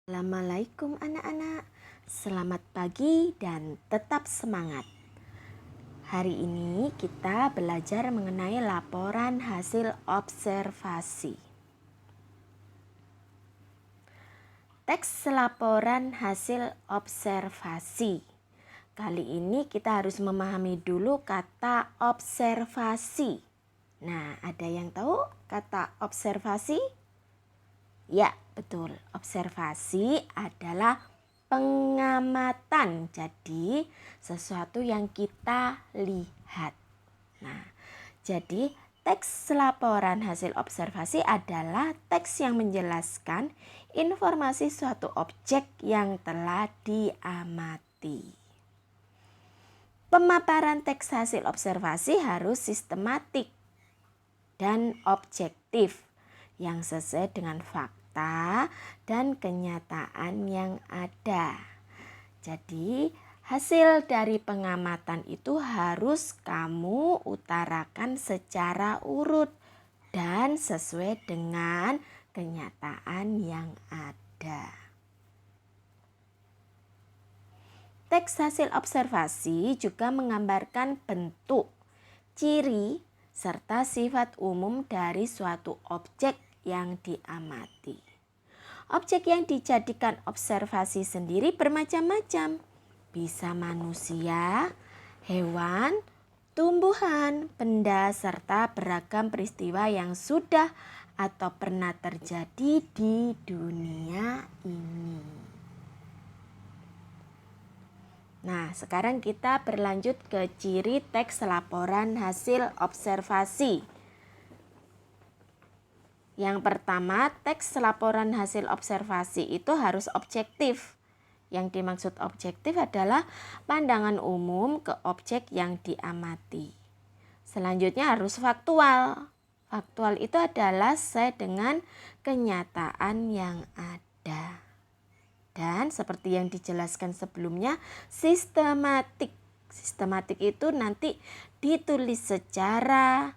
Assalamualaikum anak-anak, selamat pagi dan tetap semangat. Hari ini kita belajar mengenai laporan hasil observasi. Teks laporan hasil observasi. Kali ini kita harus memahami dulu kata observasi. Nah, ada yang tahu kata observasi? Ya, betul. Observasi adalah pengamatan. Jadi, sesuatu yang kita lihat. Nah, jadi teks laporan hasil observasi adalah teks yang menjelaskan informasi suatu objek yang telah diamati. Pemaparan teks hasil observasi harus sistematik dan objektif yang sesuai dengan fakta dan kenyataan yang ada. Jadi, hasil dari pengamatan itu harus kamu utarakan secara urut dan sesuai dengan kenyataan yang ada. Teks hasil observasi juga menggambarkan bentuk, ciri, serta sifat umum dari suatu objek yang diamati. Objek yang dijadikan observasi sendiri bermacam-macam. Bisa manusia, hewan, tumbuhan, benda, serta beragam peristiwa yang sudah atau pernah terjadi di dunia ini. Nah, sekarang kita berlanjut ke ciri teks laporan hasil observasi. Yang pertama, teks laporan hasil observasi itu harus objektif. Yang dimaksud objektif adalah pandangan umum ke objek yang diamati. Selanjutnya harus faktual. Faktual itu adalah sesuai dengan kenyataan yang ada. Dan seperti yang dijelaskan sebelumnya, sistematik. Sistematik itu nanti ditulis secara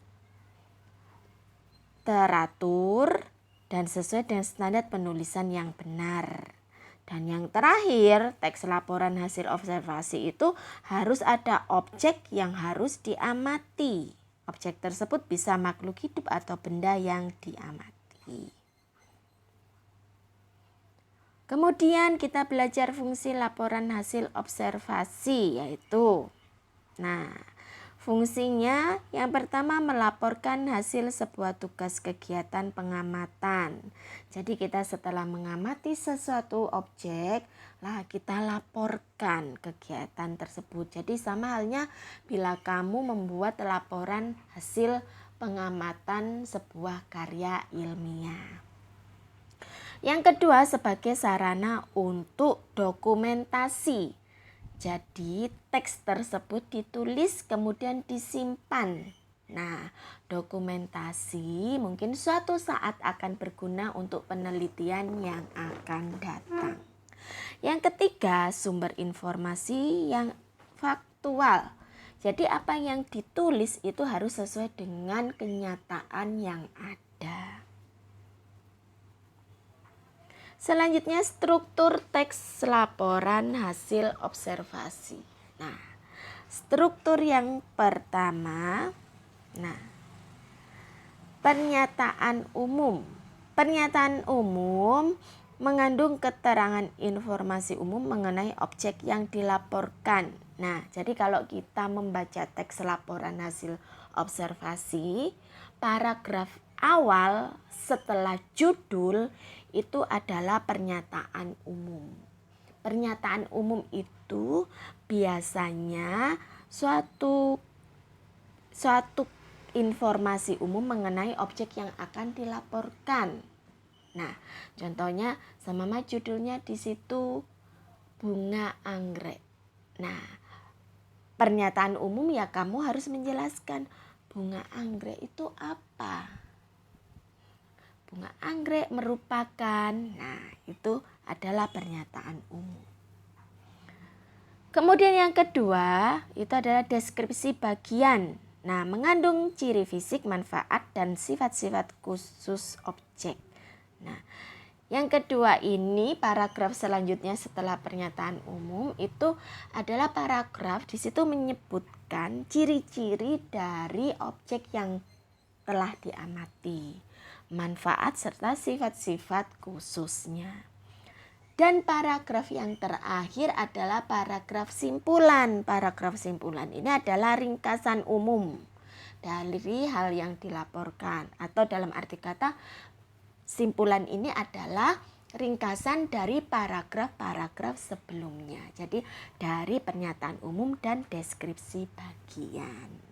teratur dan sesuai dengan standar penulisan yang benar. Dan yang terakhir, teks laporan hasil observasi itu harus ada objek yang harus diamati. Objek tersebut bisa makhluk hidup atau benda yang diamati. Kemudian kita belajar fungsi laporan hasil observasi, yaitu fungsinya yang pertama melaporkan hasil sebuah tugas kegiatan pengamatan. Jadi kita setelah mengamati sesuatu objek, kita laporkan kegiatan tersebut. Jadi sama halnya bila kamu membuat laporan hasil pengamatan sebuah karya ilmiah. Yang kedua sebagai sarana untuk dokumentasi. Jadi teks tersebut ditulis kemudian disimpan. Nah, dokumentasi mungkin suatu saat akan berguna untuk penelitian yang akan datang. Yang ketiga, sumber informasi yang faktual. Jadi apa yang ditulis itu harus sesuai dengan kenyataan yang ada. Selanjutnya struktur teks laporan hasil observasi. Nah, struktur yang pertama, pernyataan umum. Pernyataan umum mengandung keterangan informasi umum mengenai objek yang dilaporkan. Nah, jadi kalau kita membaca teks laporan hasil observasi, paragraf awal setelah judul itu adalah pernyataan umum. Pernyataan umum itu biasanya suatu informasi umum mengenai objek yang akan dilaporkan. Nah, contohnya sama judulnya di situ bunga anggrek. Nah, pernyataan umum ya kamu harus menjelaskan bunga anggrek itu apa. Bunga anggrek merupakan, itu adalah pernyataan umum. Kemudian yang kedua, itu adalah deskripsi bagian. Mengandung ciri fisik, manfaat, dan sifat-sifat khusus objek. Yang kedua ini paragraf selanjutnya setelah pernyataan umum itu adalah paragraf di situ menyebutkan ciri-ciri dari objek yang telah diamati, manfaat serta sifat-sifat khususnya. Dan paragraf yang terakhir adalah paragraf simpulan. Paragraf simpulan ini adalah ringkasan umum dari hal yang dilaporkan, atau dalam arti kata simpulan ini adalah ringkasan dari paragraf-paragraf sebelumnya. Jadi dari pernyataan umum dan deskripsi bagian.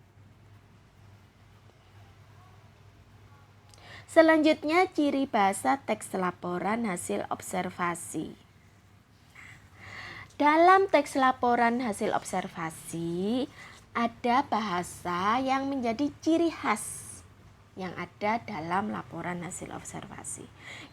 Selanjutnya ciri bahasa teks laporan hasil observasi. Dalam teks laporan hasil observasi ada bahasa yang menjadi ciri khas yang ada dalam laporan hasil observasi.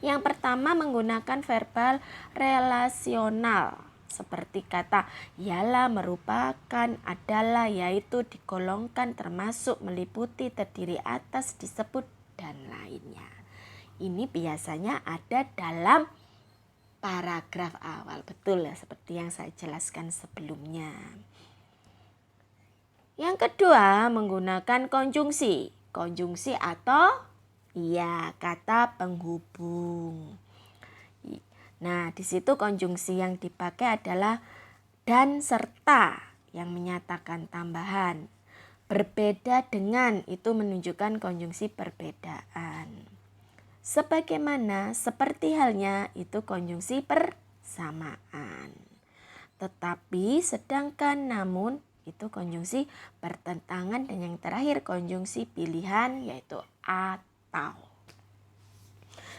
Yang pertama menggunakan verbal relasional seperti kata ialah, merupakan, adalah, yaitu, digolongkan, termasuk, meliputi, terdiri atas, disebut, dan lainnya. Ini biasanya ada dalam paragraf awal, betul ya, seperti yang saya jelaskan sebelumnya. Yang kedua menggunakan konjungsi. Konjungsi atau kata penghubung. Nah, di situ konjungsi yang dipakai adalah dan serta yang menyatakan tambahan. Berbeda dengan itu menunjukkan konjungsi perbedaan. Sebagaimana, seperti halnya itu konjungsi persamaan. Tetapi, sedangkan, namun itu konjungsi bertentangan, dan yang terakhir konjungsi pilihan yaitu atau.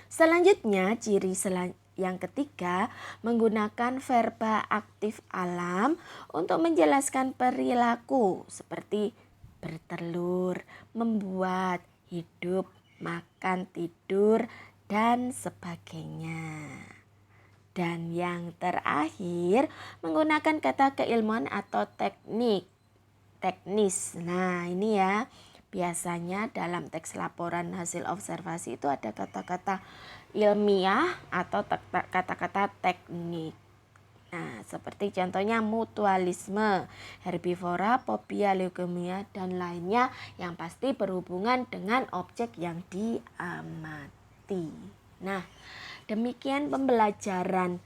Selanjutnya ciri yang ketiga menggunakan verba aktif alam untuk menjelaskan perilaku seperti bertelur, membuat, hidup, makan, tidur, dan sebagainya. Dan yang terakhir menggunakan kata keilmuan atau teknis. Nah ini ya, biasanya dalam teks laporan hasil observasi itu ada kata-kata ilmiah atau kata-kata teknik. Nah seperti contohnya mutualisme, herbivora, fobia, leukemia, dan lainnya yang pasti berhubungan dengan objek yang diamati. Nah demikian pembelajaran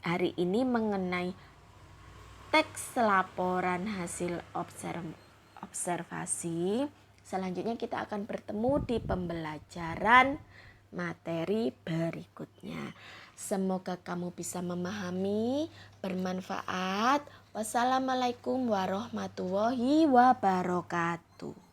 hari ini mengenai teks laporan hasil observasi. Selanjutnya kita akan bertemu di pembelajaran materi berikutnya. Semoga kamu bisa memahami, bermanfaat. Wassalamualaikum warahmatullahi wabarakatuh.